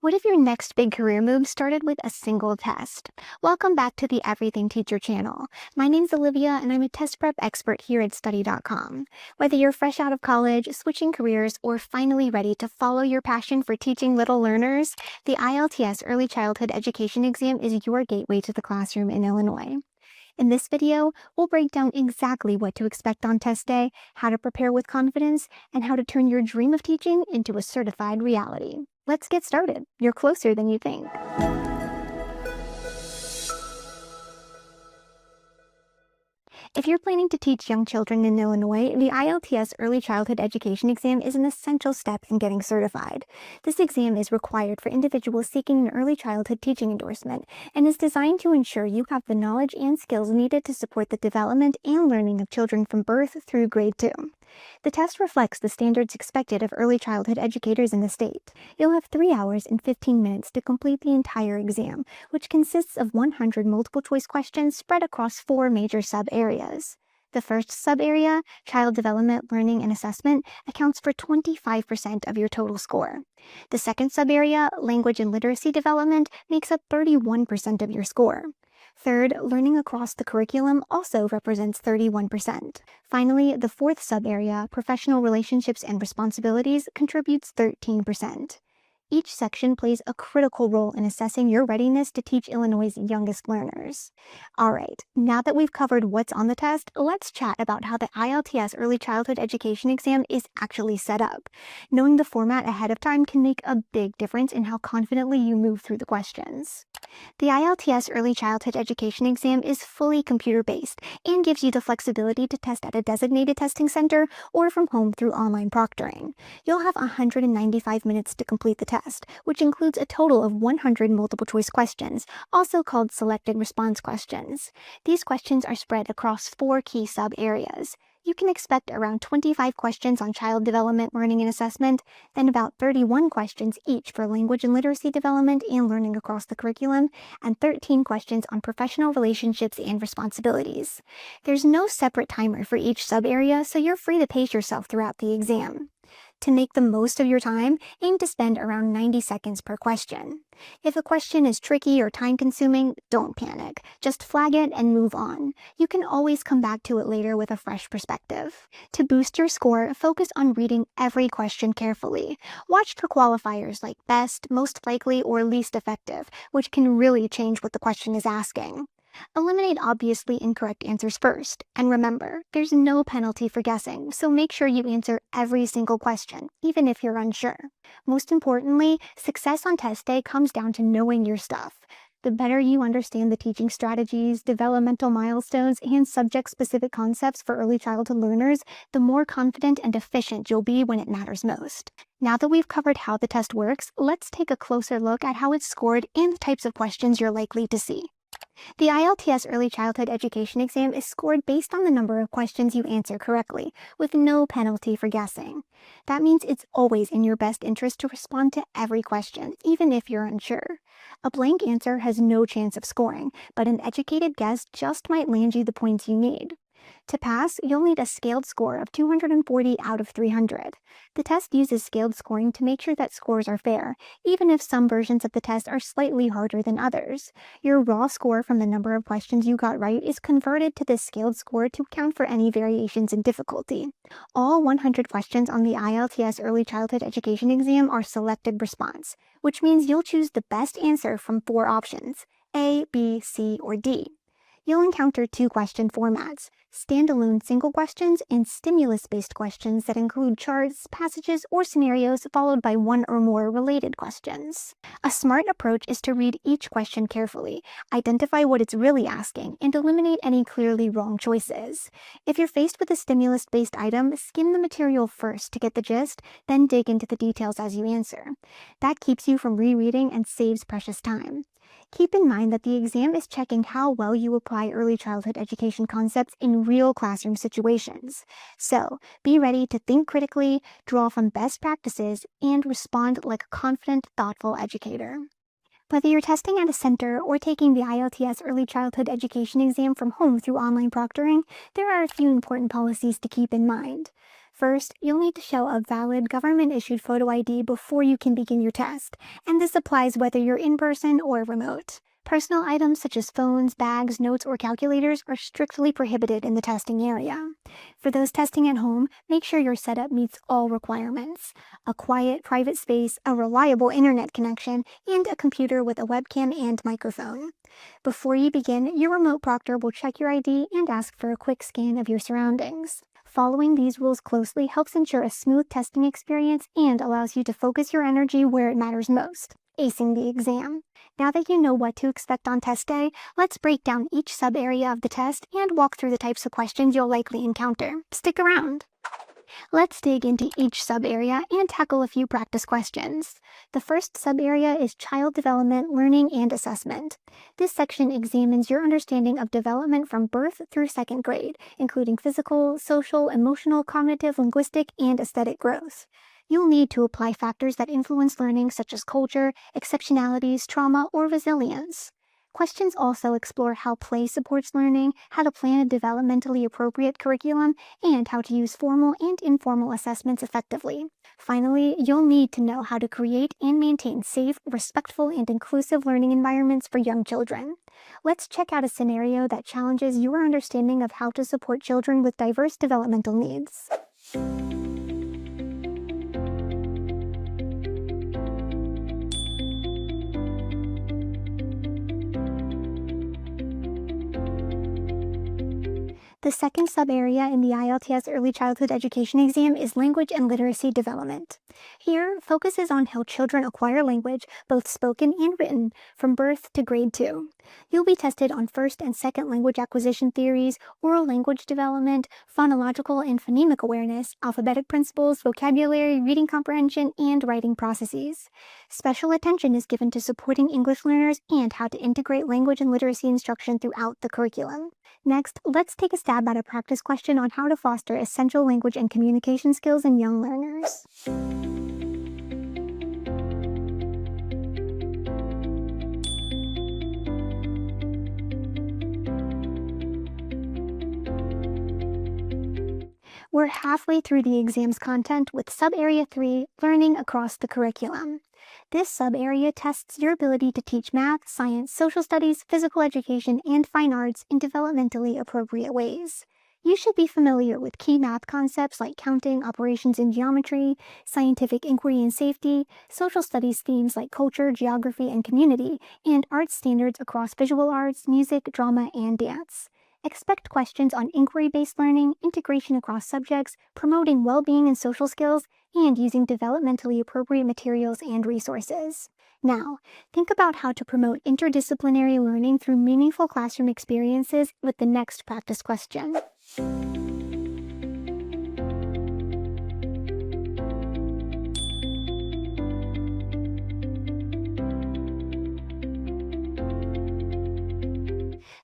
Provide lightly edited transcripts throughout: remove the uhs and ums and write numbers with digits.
What if your next big career move started with a single test? Welcome back to the Everything Teacher channel. My name's Olivia, and I'm a test prep expert here at study.com. Whether you're fresh out of college, switching careers, or finally ready to follow your passion for teaching little learners, the ILTS Early Childhood Education exam is your gateway to the classroom in Illinois. In this video, we'll break down exactly what to expect on test day, how to prepare with confidence, and how to turn your dream of teaching into a certified reality. Let's get started. You're closer than you think. If you're planning to teach young children in Illinois, the ILTS Early Childhood Education exam is an essential step in getting certified. This exam is required for individuals seeking an early childhood teaching endorsement and is designed to ensure you have the knowledge and skills needed to support the development and learning of children from birth through grade 2. The test reflects the standards expected of early childhood educators in the state. You'll have 3 hours and 15 minutes to complete the entire exam, which consists of 100 multiple-choice questions spread across 4 major sub-areas. The first sub-area, Child Development, Learning, and Assessment, accounts for 25% of your total score. The second sub-area, Language and Literacy Development, makes up 31% of your score. Third, learning across the curriculum also represents 31%. Finally, the fourth sub-area, Professional Relationships and Responsibilities, contributes 13%. Each section plays a critical role in assessing your readiness to teach Illinois' youngest learners. All right, now that we've covered what's on the test, let's chat about how the ILTS Early Childhood Education exam is actually set up. Knowing the format ahead of time can make a big difference in how confidently you move through the questions. The ILTS Early Childhood Education exam is fully computer-based and gives you the flexibility to test at a designated testing center or from home through online proctoring. You'll have 195 minutes to complete the test, which includes a total of 100 multiple-choice questions, also called selected response questions. These questions are spread across 4 key sub-areas. You can expect around 25 questions on child development, learning, and assessment, then about 31 questions each for language and literacy development and learning across the curriculum, and 13 questions on professional relationships and responsibilities. There's no separate timer for each sub-area, so you're free to pace yourself throughout the exam. To make the most of your time, aim to spend around 90 seconds per question. If a question is tricky or time-consuming, don't panic. Just flag it and move on. You can always come back to it later with a fresh perspective. To boost your score, focus on reading every question carefully. Watch for qualifiers like best, most likely, or least effective, which can really change what the question is asking. Eliminate obviously incorrect answers first, and remember, there's no penalty for guessing, so make sure you answer every single question, even if you're unsure. Most importantly, success on test day comes down to knowing your stuff. The better you understand the teaching strategies, developmental milestones, and subject-specific concepts for early childhood learners, the more confident and efficient you'll be when it matters most. Now that we've covered how the test works, let's take a closer look at how it's scored and the types of questions you're likely to see. The ILTS Early Childhood Education exam is scored based on the number of questions you answer correctly, with no penalty for guessing. That means it's always in your best interest to respond to every question, even if you're unsure. A blank answer has no chance of scoring, but an educated guess just might land you the points you need. To pass, you'll need a scaled score of 240 out of 300. The test uses scaled scoring to make sure that scores are fair, even if some versions of the test are slightly harder than others. Your raw score from the number of questions you got right is converted to this scaled score to account for any variations in difficulty. All 100 questions on the ILTS Early Childhood Education exam are selected response, which means you'll choose the best answer from 4 options, A, B, C, or D. You'll encounter 2 question formats, standalone single questions and stimulus-based questions that include charts, passages, or scenarios followed by 1 or more related questions. A smart approach is to read each question carefully, identify what it's really asking, and eliminate any clearly wrong choices. If you're faced with a stimulus-based item, skim the material first to get the gist, then dig into the details as you answer. That keeps you from rereading and saves precious time. Keep in mind that the exam is checking how well you apply early childhood education concepts in real classroom situations. So, be ready to think critically, draw from best practices, and respond like a confident, thoughtful educator. Whether you're testing at a center or taking the ILTS Early Childhood Education exam from home through online proctoring, there are a few important policies to keep in mind. First, you'll need to show a valid government-issued photo ID before you can begin your test, and this applies whether you're in person or remote. Personal items such as phones, bags, notes, or calculators are strictly prohibited in the testing area. For those testing at home, make sure your setup meets all requirements: a quiet, private space, a reliable internet connection, and a computer with a webcam and microphone. Before you begin, your remote proctor will check your ID and ask for a quick scan of your surroundings. Following these rules closely helps ensure a smooth testing experience and allows you to focus your energy where it matters most: acing the exam. Now that you know what to expect on test day, let's break down each sub-area of the test and walk through the types of questions you'll likely encounter. Stick around! Let's dig into each sub-area and tackle a few practice questions. The first sub-area is Child Development, Learning, and Assessment. This section examines your understanding of development from birth through second grade, including physical, social, emotional, cognitive, linguistic, and aesthetic growth. You'll need to apply factors that influence learning such as culture, exceptionalities, trauma, or resilience. Questions also explore how play supports learning, how to plan a developmentally appropriate curriculum, and how to use formal and informal assessments effectively. Finally, you'll need to know how to create and maintain safe, respectful, and inclusive learning environments for young children. Let's check out a scenario that challenges your understanding of how to support children with diverse developmental needs. The second sub-area in the ILTS Early Childhood Education exam is Language and Literacy Development. Here, focus is on how children acquire language, both spoken and written, from birth to grade 2. You'll be tested on first and second language acquisition theories, oral language development, phonological and phonemic awareness, alphabetic principles, vocabulary, reading comprehension, and writing processes. Special attention is given to supporting English learners and how to integrate language and literacy instruction throughout the curriculum. Next, let's take a stab at a practice question on how to foster essential language and communication skills in young learners. We're halfway through the exam's content with Sub-Area 3, Learning Across the Curriculum. This sub-area tests your ability to teach math, science, social studies, physical education, and fine arts in developmentally appropriate ways. You should be familiar with key math concepts like counting, operations in geometry, scientific inquiry and safety, social studies themes like culture, geography, and community, and arts standards across visual arts, music, drama, and dance. Expect questions on inquiry-based learning, integration across subjects, promoting well-being and social skills, and using developmentally appropriate materials and resources. Now, think about how to promote interdisciplinary learning through meaningful classroom experiences with the next practice question.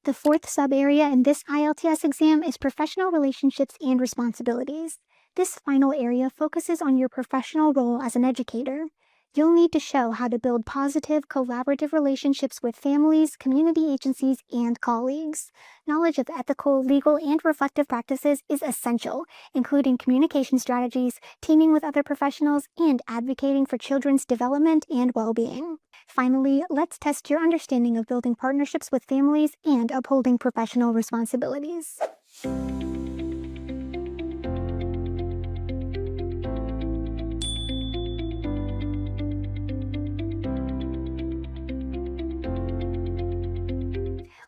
The fourth sub-area in this ILTS exam is Professional Relationships and Responsibilities. This final area focuses on your professional role as an educator. You'll need to show how to build positive, collaborative relationships with families, community agencies, and colleagues. Knowledge of ethical, legal, and reflective practices is essential, including communication strategies, teaming with other professionals, and advocating for children's development and well-being. Finally, let's test your understanding of building partnerships with families and upholding professional responsibilities.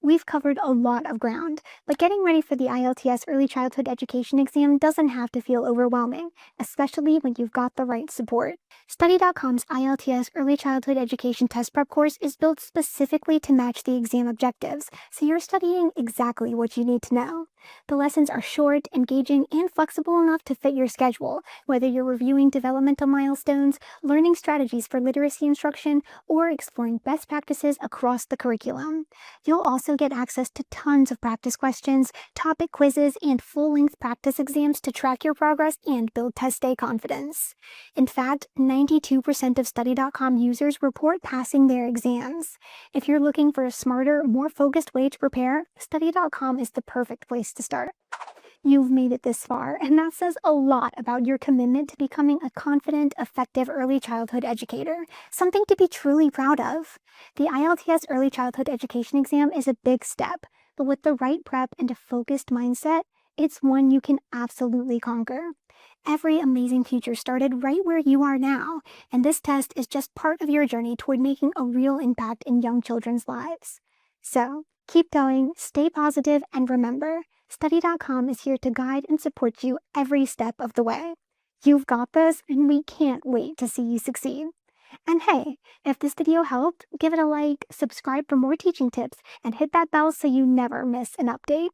We've covered a lot of ground, but getting ready for the ILTS Early Childhood Education exam doesn't have to feel overwhelming, especially when you've got the right support. Study.com's ILTS Early Childhood Education Test Prep course is built specifically to match the exam objectives, so you're studying exactly what you need to know. The lessons are short, engaging, and flexible enough to fit your schedule, whether you're reviewing developmental milestones, learning strategies for literacy instruction, or exploring best practices across the curriculum. You'll also get access to tons of practice questions, topic quizzes, and full-length practice exams to track your progress and build test day confidence. In fact, 92% of Study.com users report passing their exams. If you're looking for a smarter, more focused way to prepare, Study.com is the perfect place to start. You've made it this far, and that says a lot about your commitment to becoming a confident, effective early childhood educator, something to be truly proud of. The ILTS Early Childhood Education exam is a big step, but with the right prep and a focused mindset, it's one you can absolutely conquer. Every amazing future started right where you are now, and this test is just part of your journey toward making a real impact in young children's lives. So, keep going, stay positive, and remember, Study.com is here to guide and support you every step of the way. You've got this, and we can't wait to see you succeed. And hey, if this video helped, give it a like, subscribe for more teaching tips, and hit that bell so you never miss an update.